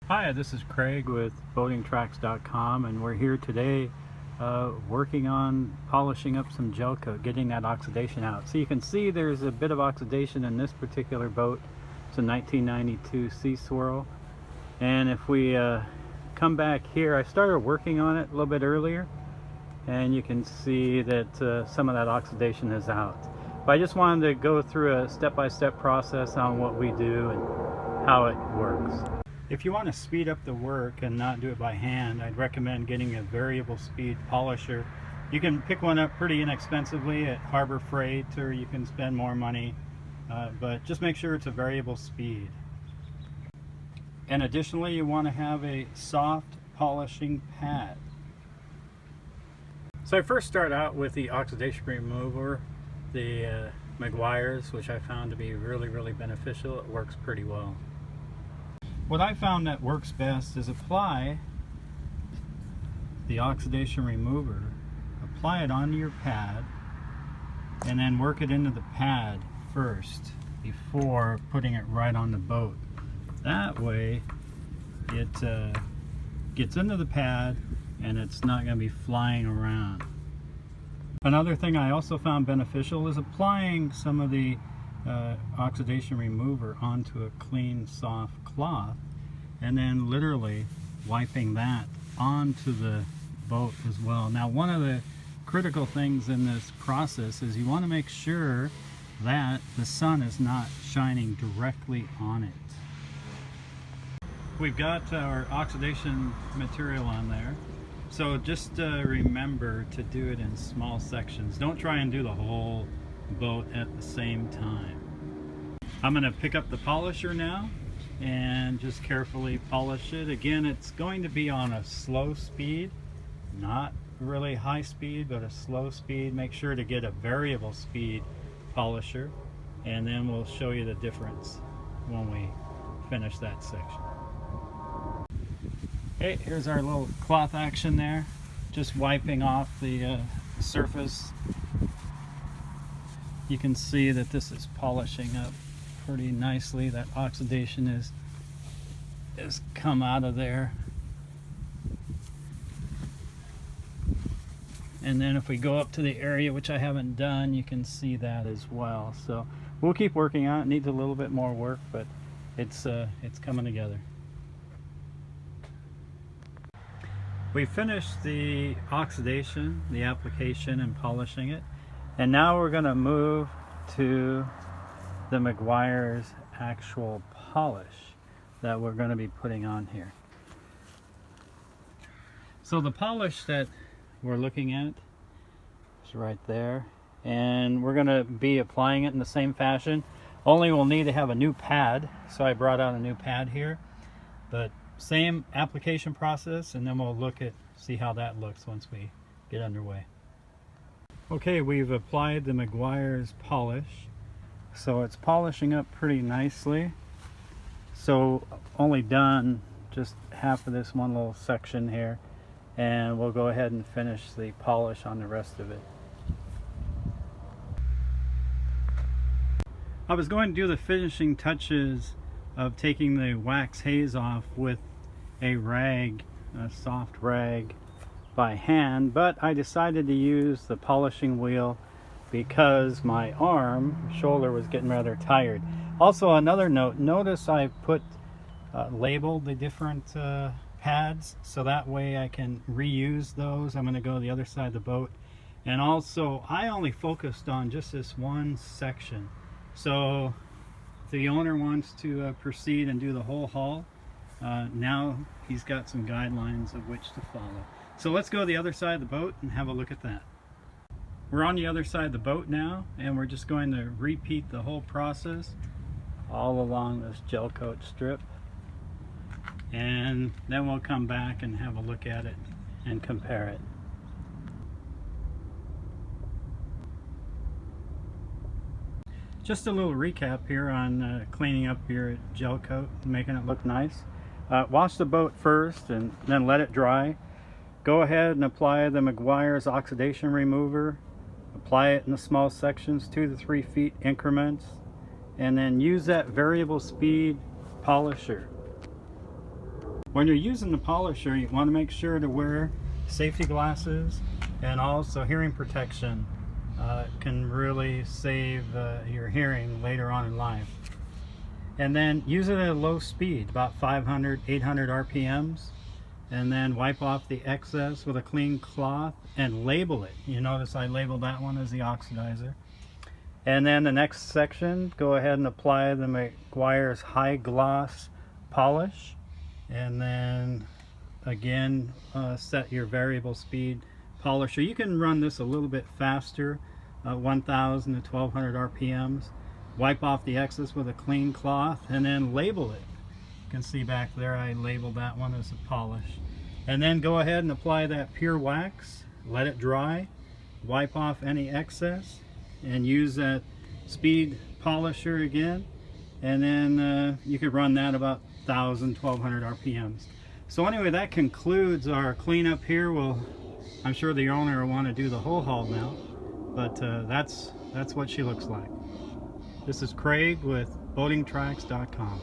Hi, this is Craig with boatingtracks.com, and we're here today working on polishing up some gel coat, getting that oxidation out. So you can see there's a bit of oxidation in this particular boat. It's a 1992 Sea Swirl, and if we come back here, I started working on it a little bit earlier, and you can see that some of that oxidation is out. But I just wanted to go through a step-by-step process on what we do and how it works. If you want to speed up the work and not do it by hand, I'd recommend getting a variable speed polisher. You can pick one up pretty inexpensively at Harbor Freight, or you can spend more money, but just make sure it's a variable speed. And additionally, you want to have a soft polishing pad. So I first start out with the oxidation remover, the Meguiar's, which I found to be really beneficial. It works pretty well. What I found that works best is apply the oxidation remover, apply it onto your pad, and then work it into the pad first before putting it right on the boat. That way it gets into the pad and it's not going to be flying around. Another thing I also found beneficial is applying some of the oxidation remover onto a clean soft cloth and then literally wiping that onto the boat as well. Now, one of the critical things in this process is you want to make sure that the sun is not shining directly on it. We've got our oxidation material on there, so just remember to do it in small sections. Don't try and do the whole boat at the same time. I'm going to pick up the polisher now and just carefully polish it. Again, it's going to be on a slow speed, not really high speed, but a slow speed. Make sure to get a variable speed polisher, and then we'll show you the difference when we finish that section. Okay, here's our little cloth action there, just wiping off the surface. You can see that this is polishing up pretty nicely. That oxidation is come out of there. And then if we go up to the area, which I haven't done, you can see that as well. So we'll keep working on it. It needs a little bit more work, but it's coming together. We finished the oxidation, the application and polishing it, and now we're going to move to the Meguiar's actual polish that we're going to be putting on here. So the polish that we're looking at is right there, and we're going to be applying it in the same fashion, only we'll need to have a new pad. So I brought out a new pad here, but same application process, and then we'll see how that looks once we get underway. Okay, we've applied the Meguiar's polish, so it's polishing up pretty nicely. So only done just half of this one little section here, and we'll go ahead and finish the polish on the rest of it. I was going to do the finishing touches of taking the wax haze off with a rag, a soft rag by hand, but I decided to use the polishing wheel because my shoulder was getting rather tired. Also, another note, notice I put labeled the different pads, so that way I can reuse those. I'm going to go to the other side of the boat, and also I only focused on just this one section. So if the owner wants to proceed and do the whole hull, now he's got some guidelines of which to follow. So let's go to the other side of the boat and have a look at that. We're on the other side of the boat now, and we're just going to repeat the whole process all along this gel coat strip, and then we'll come back and have a look at it and compare it. Just a little recap here on cleaning up your gel coat and making it look nice. Wash the boat first and then let it dry. Go ahead and apply the Meguiar's oxidation remover. Apply it in the small sections, 2 to 3 feet increments, and then use that variable speed polisher. When you're using the polisher, you want to make sure to wear safety glasses, and also hearing protection can really save your hearing later on in life. And then use it at a low speed, about 500, 800 RPMs, and then wipe off the excess with a clean cloth and label it. You notice I labeled that one as the oxidizer. And then the next section, go ahead and apply the Meguiar's high gloss polish, and then again set your variable speed polisher. You can run this a little bit faster, 1000 to 1200 RPMs. Wipe off the excess with a clean cloth and then label it. You can see back there I labeled that one as a polish. And then go ahead and apply that pure wax, let it dry, wipe off any excess, and use that speed polisher again, and then you could run that about 1000, 1200 RPMs. So anyway, that concludes our cleanup here. I'm sure the owner will want to do the whole haul now, but that's what she looks like. This is Craig with boatingtracks.com.